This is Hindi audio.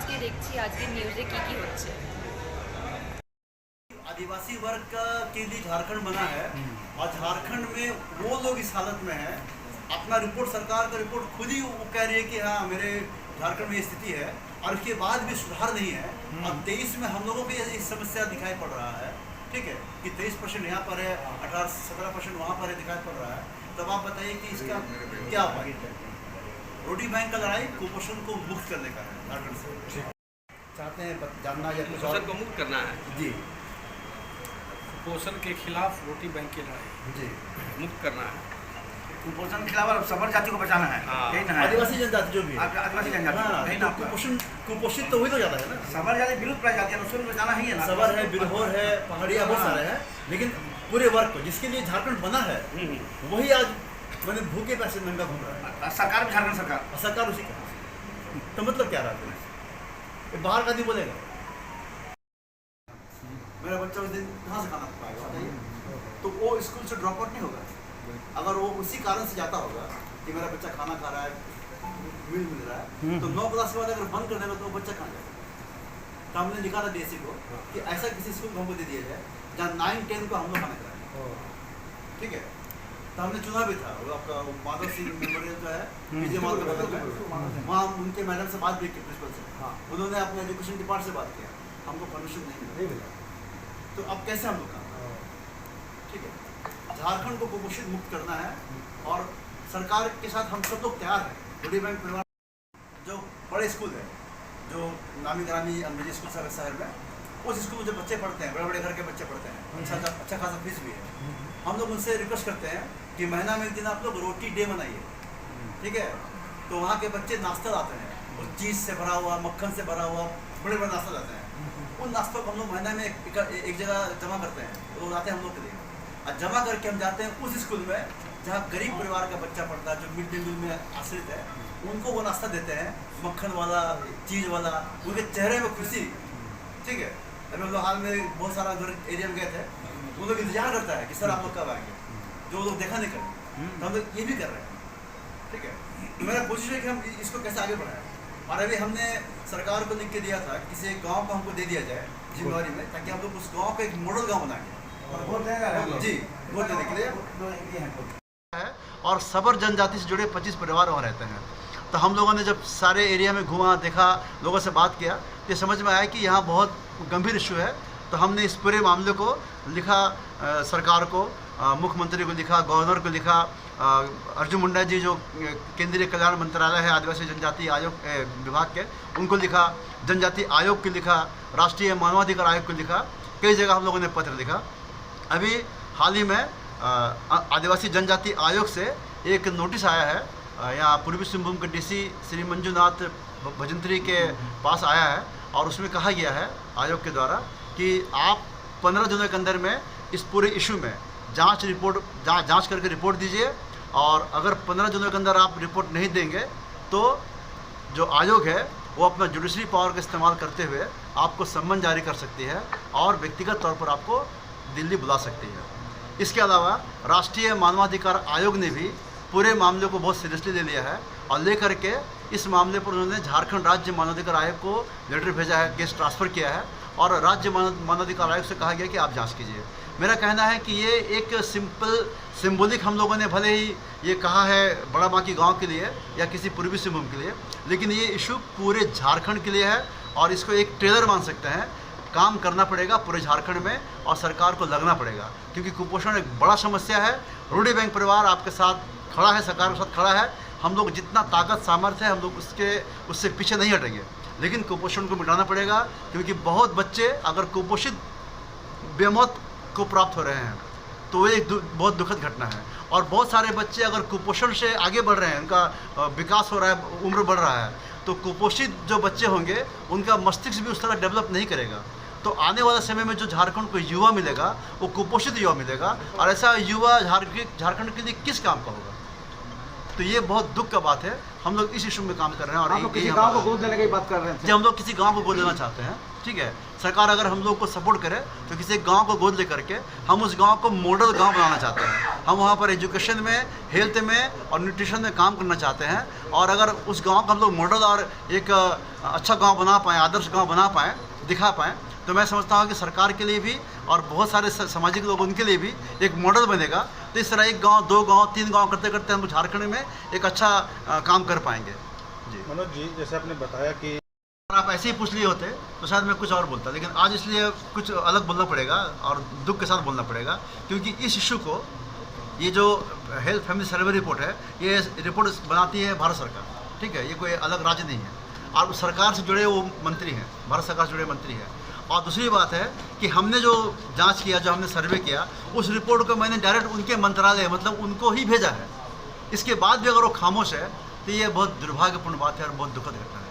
আজকে দেখছি আজকে নিউজে কি হচ্ছে। आदिवासी वर्ग का के लिए झारखंड बना है और झारखंड में वो लोग इस हालत में है, अपना रिपोर्ट सरकार का रिपोर्ट खुद ही वो कह रही है कि हाँ मेरे झारखंड में स्थिति है और उसके बाद भी सुधार नहीं है। अब 23 में हम लोगों को ये समस्या दिखाई पड़ रहा है, ठीक है, कि 23% यहाँ पर है, 18-17% वहाँ पर है, दिखाई पड़ रहा है। तब आप बताइए कि इसका क्या उपाय? रोटी बैंक का लड़ाई कुपोषण को मुक्त करने का है झारखंड से। चाहते हैं जानना या कुछ कुपोषण को मुक्त करना है जी, कुपोषण के खिलाफ रोटी बैंक की लड़ाई जी, मुक्त करना है। कुपोषण के खिलाफ सबर जाति को बचाना है, हाँ। यही ना है। आदिवासी जनजाति जो भी है, आदिवासी जनजाति हाँ, यही तो ना आपका। कुपोषित तो वही तो जाता है ना। सबर जाति विलुप्त प्राय जाति है, उसको भी बचाना ही है ना। सबर है, बिरहोर है, पहाड़िया बहुत सारे हैं, लेकिन पूरे वर्ग को जिसके लिए झारखंड बना है वही आज मैंने भूखे पैसे नंगा घूम रहा है। सरकार भी झारखंड सरकार और सरकार उसी का तो मतलब क्या रहा है? ये बाहर का नहीं बोलेगा। मेरा बच्चा उस दिन कहाँ से खाना पाएगा बताइए? तो वो स्कूल से ड्रॉप आउट नहीं होगा। अगर वो उसी कारण से जाता होगा कि मेरा बच्चा खाना खा रहा है, मिल रहा है, तो 9 क्लास के बाद अगर बंद कर देगा तो वो बच्चा कहाँ जाएगा? तो हमने लिखा था डीएससी को कि ऐसा किसी स्कूल को हमको दे दिया जाए जहाँ 9-10 को हम लोग खाना खिलाएं, ठीक है। तो हमने चुना भी था, वो आपका माधव सिंह मेमोरियल जो है विजय माल के बगल में, वहाँ उनके मैडम से बात भी की, प्रिंसिपल से, उन्होंने अपने एजुकेशन डिपार्टमेंट से बात किया, हमको परमिशन नहीं मिला। तो अब कैसे हम लोग काम करें? ठीक है, झारखंड को कुपोषित मुक्त करना है और सरकार के साथ हम सब लोग तैयार हैं। रोटी बैंक परिवार जो बड़े स्कूल है, जो नामी ग्रामी अंग्रेजी स्कूल शहर में, उस स्कूल में जो बच्चे पढ़ते हैं, बड़े बड़े घर के बच्चे पढ़ते हैं, अच्छा खासा फीस भी है। हम लोग उनसे रिक्वेस्ट करते हैं कि महीना में एक दिन आप लोग रोटी डे बनाइए, ठीक है। तो वहाँ के बच्चे नाश्ता लाते हैं, और चीज़ से भरा हुआ, मक्खन से भरा हुआ बड़े बड़े नाश्ता लाते हैं। उन नाश्तों को हम लोग महीना में एक जगह जमा करते हैं, वो लाते हैं हम लोग के लिए, और जमा करके हम जाते हैं उस स्कूल में जहाँ गरीब परिवार का बच्चा पढ़ता है, जो मिड डे मील में आश्रित है, उनको वो नाश्ता देते हैं, मक्खन वाला, चीज़ वाला, उनके चेहरे में खुशी, ठीक है। अभी हम लोग हाल में बहुत सारा उधर एरिया में गए थे, वो लोग इंतजार करता है कि सर आप लोग कब आएंगे, जो लोग देखा नहीं करें, तो हम लोग ये भी कर रहे हैं, ठीक है। तो मेरा कोशिश है कि हम इसको कैसे आगे बढ़ाएं। और अभी हमने सरकार को लिख के दिया था किसी एक गाँव को हमको दे दिया जाए जिम्मेवारी में, ताकि हम लोग उस गाँव को एक मॉडल गाँव बनाएंगे जी, वोट देने के लिए है। और सबर जनजाति से जुड़े 25 परिवार वहाँ रहते हैं। तो हम लोगों ने जब सारे एरिया में घूमा, देखा, लोगों से बात किया, तो समझ में आया कि यहाँ बहुत गंभीर इशू है। तो हमने इस पूरे मामले को लिखा सरकार को, मुख्यमंत्री को लिखा, गवर्नर को लिखा, अर्जुन मुंडा जी जो केंद्रीय कल्याण मंत्रालय है आदिवासी जनजाति आयोग विभाग के, उनको लिखा, जनजाति आयोग को लिखा, राष्ट्रीय मानवाधिकार आयोग को लिखा, कई जगह हम लोगों ने पत्र लिखा। अभी हाल ही में आदिवासी जनजाति आयोग से एक नोटिस आया है, यहाँ पूर्वी सिंहभूम के डीसी श्री मंजुनाथ भजंत्री के पास आया है, और उसमें कहा गया है आयोग के द्वारा कि आप 15 दिनों के अंदर में इस पूरे इशू में जांच करके रिपोर्ट दीजिए, और अगर 15 दिनों के अंदर आप रिपोर्ट नहीं देंगे तो जो आयोग है वो अपना जुडिशरी पावर का इस्तेमाल करते हुए आपको सम्मन जारी कर सकती है और व्यक्तिगत तौर पर आपको दिल्ली बुला सकती है। इसके अलावा राष्ट्रीय मानवाधिकार आयोग ने भी पूरे मामले को बहुत सीरियसली ले लिया है, और लेकर के इस मामले पर उन्होंने झारखंड राज्य मानवाधिकार आयोग को लेटर भेजा है, केस ट्रांसफ़र किया है, और राज्य मानवाधिकार आयोग से कहा गया कि आप जांच कीजिए। मेरा कहना है कि ये एक सिंबॉलिक हम लोगों ने भले ही ये कहा है बड़ा बांकी गांव के लिए या किसी पूर्वी सिंहभूम के लिए, लेकिन ये इशू पूरे झारखंड के लिए है, और इसको एक ट्रेलर मान सकते हैं। काम करना पड़ेगा पूरे झारखंड में, और सरकार को लगना पड़ेगा, क्योंकि कुपोषण एक बड़ा समस्या है। रोटी बैंक परिवार आपके साथ खड़ा है, सरकार के साथ खड़ा है। हम लोग जितना ताकत सामर्थ्य है हम लोग उससे पीछे नहीं हटेंगे, लेकिन कुपोषण को मिटाना पड़ेगा, क्योंकि बहुत बच्चे अगर कुपोषित बेमौत को प्राप्त हो रहे हैं तो वो एक बहुत दुखद घटना है। और बहुत सारे बच्चे अगर कुपोषण से आगे बढ़ रहे हैं, उनका विकास हो रहा है, उम्र बढ़ रहा है, तो कुपोषित जो बच्चे होंगे उनका मस्तिष्क भी उस तरह डेवलप नहीं करेगा। तो आने वाला समय में जो झारखंड को युवा मिलेगा वो कुपोषित युवा मिलेगा, और ऐसा युवा झारखंड के लिए किस काम का होगा? तो ये बहुत दुख का बात है। हम लोग इस इशू में काम कर रहे हैं, और किसी गाँव को गोद लेने की बात कर रहे हैं। हम लोग किसी गांव को गोद लेना चाहते हैं, ठीक है। सरकार अगर हम लोग को सपोर्ट करे तो किसी गांव को गोद लेकर के हम उस गांव को मॉडल गांव बनाना चाहते हैं। हम वहाँ पर एजुकेशन में, हेल्थ में और न्यूट्रिशन में काम करना चाहते हैं। और अगर उस गांव को हम लोग मॉडल और एक अच्छा गांव बना पाएँ, आदर्श गांव बना पाएँ, दिखा पाएँ, तो मैं समझता हूँ कि सरकार के लिए भी और बहुत सारे सामाजिक लोग उनके लिए भी एक मॉडल बनेगा। तो इस तरह 1 गाँव, 2 गाँव, 3 गाँव करते करते हम झारखंड में एक अच्छा काम कर पाएंगे। जी मनोज जी, जैसे आपने बताया कि आप ऐसे ही पूछ लिए होते तो शायद मैं कुछ और बोलता, लेकिन आज इसलिए कुछ अलग बोलना पड़ेगा और दुख के साथ बोलना पड़ेगा, क्योंकि इस इशू को, ये जो हेल्थ फैमिली सर्वे रिपोर्ट है, ये रिपोर्ट बनाती है भारत सरकार, ठीक है, ये कोई अलग राज्य नहीं है। और उस सरकार से जुड़े वो मंत्री हैं, भारत सरकार से जुड़े मंत्री हैं। और दूसरी बात है कि हमने जो जांच किया, जो हमने सर्वे किया, उस रिपोर्ट को मैंने डायरेक्ट उनके मंत्रालय, मतलब उनको ही भेजा है। इसके बाद भी अगर वो खामोश है तो ये बहुत दुर्भाग्यपूर्ण बात है और बहुत दुखद घटना है।